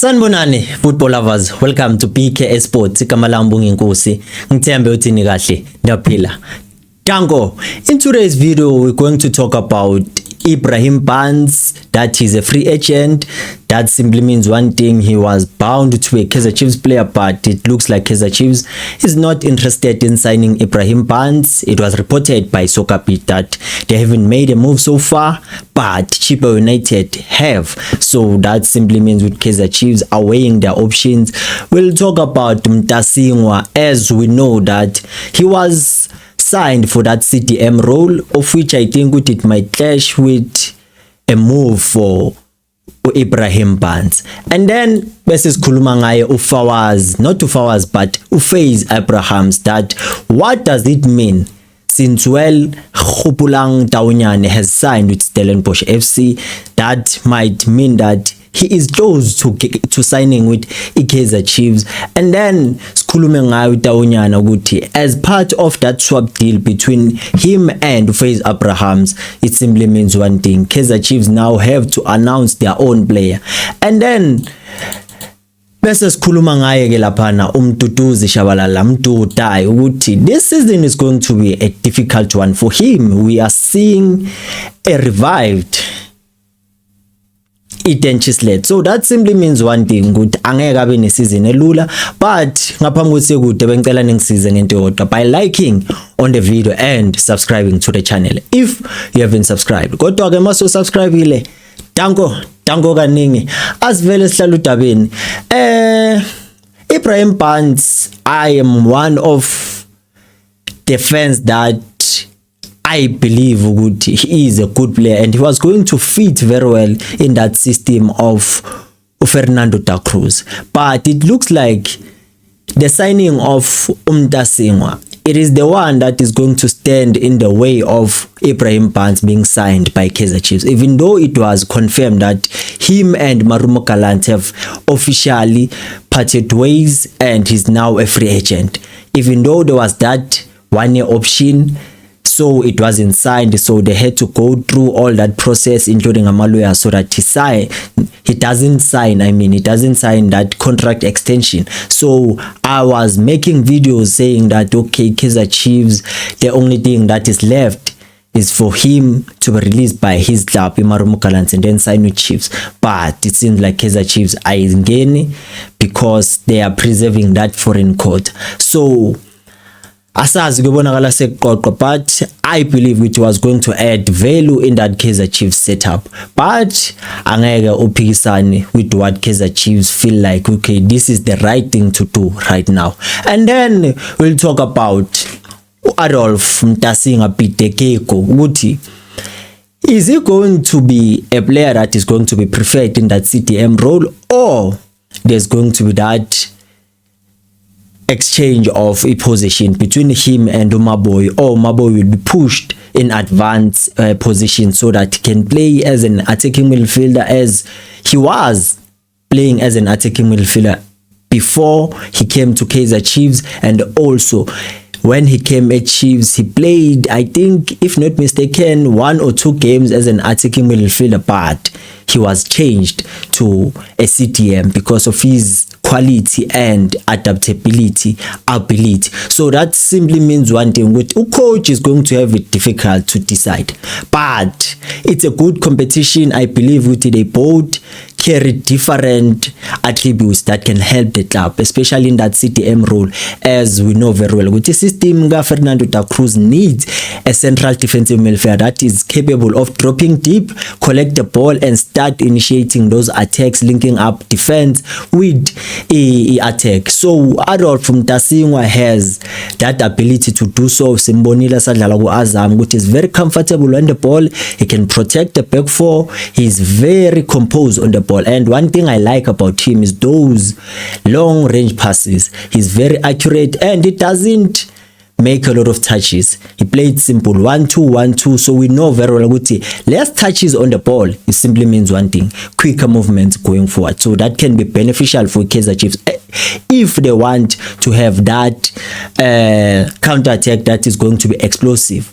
Sanibonani football lovers, welcome to PK Sports. Igama lami Mbonginkosi. Ngithembe uthini kahle, ndiyaphila. Danko, in today's video we're going to talk about Ibrahim Barnes, that he's a free agent. That simply means one thing: he was bound to be a Kaizer Chiefs player, but it looks like Kaizer Chiefs is not interested in signing Ibrahim Barnes. It was reported by Soccerbeat that they haven't made a move so far, but Chippa United have. So that simply means with Kaizer Chiefs are weighing their options. We'll talk about Mtasingwa, as we know that he was signed for that CDM role, of which I think it might clash with a move for Ibrahim Barnes. And then bese sikhuluma ngaye uFawaz, not uFawaz but uFaze Abrahams, that what does it mean since Kgopolang Taonyane has signed with Stellenbosch FC? That might mean that he is close to signing with Kaizer Chiefs. And then sikhulume ngayo Taonyane ukuthi as part of that swap deal between him and Faze Abrahams, it simply means one thing: Kaizer Chiefs now have to announce their own player. And then bese sikhuluma ngaye ke laphana uMduduzi Shabalala Mdutai ukuthi this season is going to be a difficult one for him. We are seeing a revived Eden Chislett. So that simply means one thing, ukuthi angeke abe nesizini elula, but ngaphambi kokuthi sekude bengicela ningisize ngento yodwa by liking on the video and subscribing to the channel if you haven't subscribed. Kodwa ke maso subscribe danko kaningi asivele sihlala udabeni. Ibrahim Barnes, I am one of the fans that I believe he is a good player and he was going to fit very well in that system of Fernando da Cruz. But it looks like the signing of Mtasingwa, it is the one that is going to stand in the way of Ibrahim Barnes being signed by Kaizer Chiefs, even though it was confirmed that him and Marumo Gallant have officially parted ways and he's now a free agent. Even though there was that 1 year option, so it wasn't signed, so they had to go through all that process, including a lawyer, so that he doesn't sign that contract extension. So I was making videos saying that okay, Kaizer Chiefs, the only thing that is left is for him to be released by his club Marumo Gallant and then sign with Chiefs. But it seems like Kaizer Chiefs are in because they are preserving that foreign court. So asazi kubonakala seqoqo, but I believe it was going to add value in that Kaizer Chiefs setup. But angeke uphikisane with what Kaizer Chiefs feel like okay, this is the right thing to do right now. And then we'll talk about Adolf Mtasingwa Pitekeko ukuthi is he going to be a player that is going to be preferred in that CDM role, or there's going to be that exchange of a position between him and Umaboy, or Umaboy will be pushed in advanced position so that he can play as an attacking midfielder, as he was playing as an attacking midfielder before he came to Kaizer Chiefs. And also when he came at Chiefs, he played, I think if not mistaken, 1 or 2 games as an attacking midfielder, but he was changed to a CDM because of his quality and adaptability ability. So that simply means one thing: with coach is going to have it difficult to decide, but it's a good competition. I believe they both carry different attributes that can help the club, especially in that CDM role, as we know very well. With the system, Fernando da Cruz needs a central defensive midfielder that is capable of dropping deep, collect the ball and start initiating those attacks, linking up defense with a attack. So Adolf Mtasingwa has that ability to do so. Simbonile sadlala ku-Azam, which is very comfortable on the ball. He can protect the back four. He's very composed on the ball. And one thing I like about him is those long range passes. He's very accurate and he doesn't make a lot of touches. He played simple 1-2 1-2, so we know very well that less touches on the ball, it simply means one thing: quicker movements going forward. So that can be beneficial for Kaizer Chiefs if they want to have that counter attack that is going to be explosive.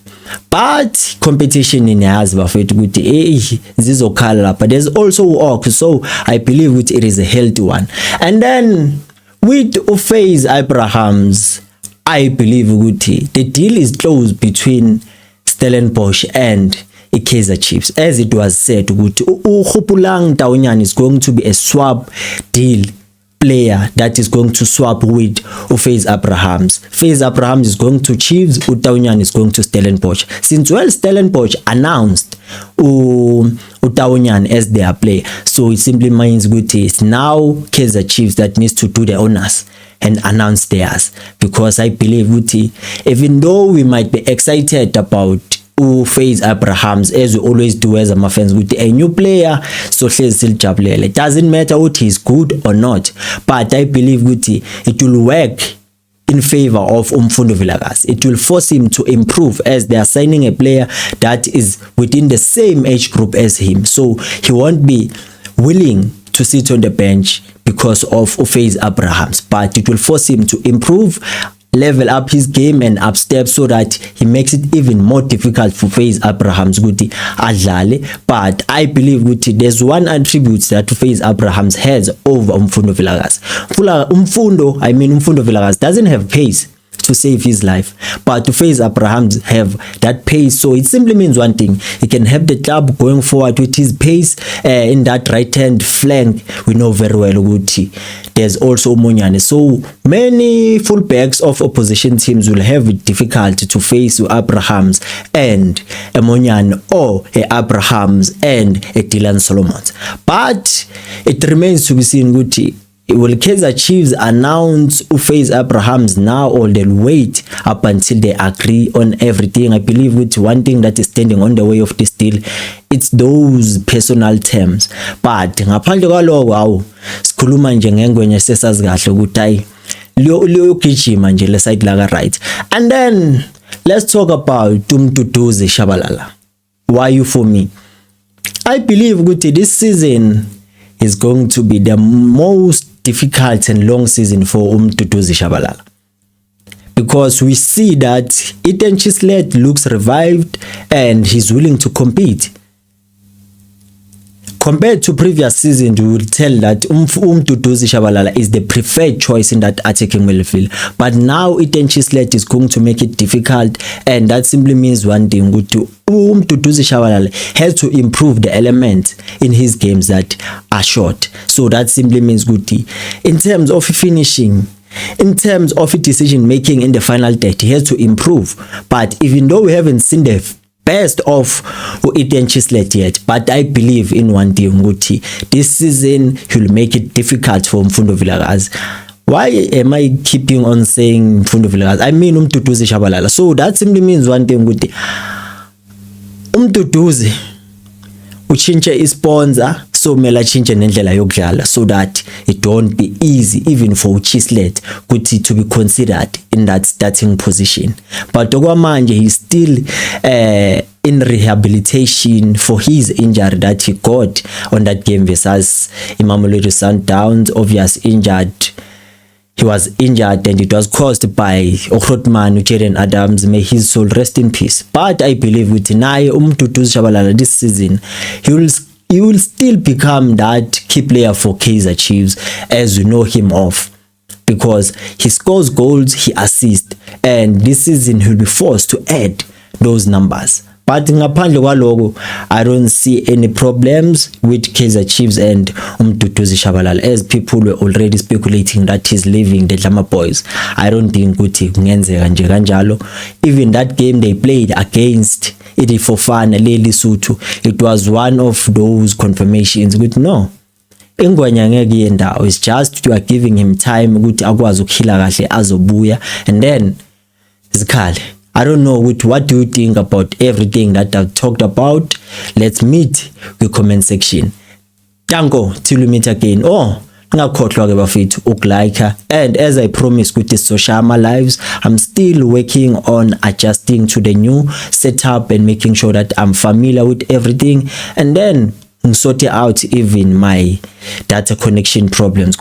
but competition niyazi bafethu ukuthi zizokhala lapha. There's also work, so I believe it is a healthy one. And then with Faze Abrahams, I believe ukuthi the deal is closed between Stellenbosch and Kaizer Chiefs, as it was said ukuthi uKhupulang Taunyane is going to be a swap deal player that is going to swap with Faze Abrahams. Faze Abrahams is going to Chiefs, Taunyane is going to Stellenbosch. Since Stellenbosch announced Taunyane as their player, so it simply means it's now Kaizer Chiefs that needs to do the honors and announce theirs, because I believe even though we might be excited about Faze Abrahams, as we always do as my fans, with a new player, so it doesn't matter what he's good or not, but I believe it will work in favor of Mfundo Vilakazi. It will force him to improve, as they are signing a player that is within the same age group as him, so he won't be willing to sit on the bench because of Faze Abrahams, but it will force him to improve, level up his game and up step, so that he makes it even more difficult for Faze Abrahams adlale. But I believe there's one attribute that Faze Abrahams has over Mfundo Vilakazi. Mfundo Vilakazi doesn't have pace to save his life, but Faze Abrahams have that pace, so it simply means one thing: he can help the club going forward with his pace in that right hand flank. We know very well there's also Monyane, so many fullbacks of opposition teams will have it difficult to face Abrahams and a Monyane, or a Abrahams and a Dylan Solomons. But it remains to be seen will Kaizer Chiefs announce Faze Abrahams now, or they'll wait up until they agree on everything? I believe one thing that is standing on the way of this deal, it's those personal terms. But ngaphandle kwaloko sikhuluma nje ngengwenye sesazi kahle ukuthi liyo gijima nje le side la right. And then let's talk about Mduduzi Shabalala. Why you for me? I believe this season is going to be the most difficult and long season for Mduduzi Shabalala, because we see that Eden Chislet looks revived and he's willing to compete. Compared to previous season, we will tell that Mduduzi Shabalala is the preferred choice in that attacking midfield. But now Eden Chislet is going to make it difficult, and that simply means one thing: Mduduzi Shabalala has to improve the elements in his games that are short. So that simply means in terms of finishing, in terms of decision making in the final third, he has to improve. But even though we haven't seen the best of Eden Chislet yet, but I believe in one thing: this season he'll make it difficult for Mfundo Vilakazi. Why am I keeping on saying Mfundo Vilakazi? I mean Mduduzi Shabalala. So that simply means one thing: Mduduzi uchinche isponsor, so mela chinche nendlela yokudlala, so that it don't be easy even for Chislet to be considered in that starting position. But okwamanje he's still in rehabilitation for his injury that he got on that game versus Mamelodi Sundowns. Obviously injured. He was injured and it was caused by Okhrotman Jaden Adams. May his soul rest in peace. But I believe Mduduzi Shabalala this season, he will still become that key player for Kaizer Chiefs as we know him of, because he scores goals, he assists, and this season he'll be forced to add those numbers. But ngaphandle kwaloko, I don't see any problems with Kaizer Chiefs and Mduduzi Shabalala, as people were already speculating that he's leaving the Dlama Boys. I don't think kungenzeka nje kanjalo. Even that game they played against Idifofana Lesotho, it was one of those confirmations no, ingwenya ngeke yendawo. It's just you are giving him time akwazi ukukhila kahle azobuya, and then zikhale. I don't know what do you think about everything that I've talked about? Let's meet the comment section. Danko, till we meet again. Ngakhohlwa ke bafethu ukulike, and as I promised with the social lives, I'm still working on adjusting to the new setup and making sure that I'm familiar with everything, and then sort out even my data connection problems.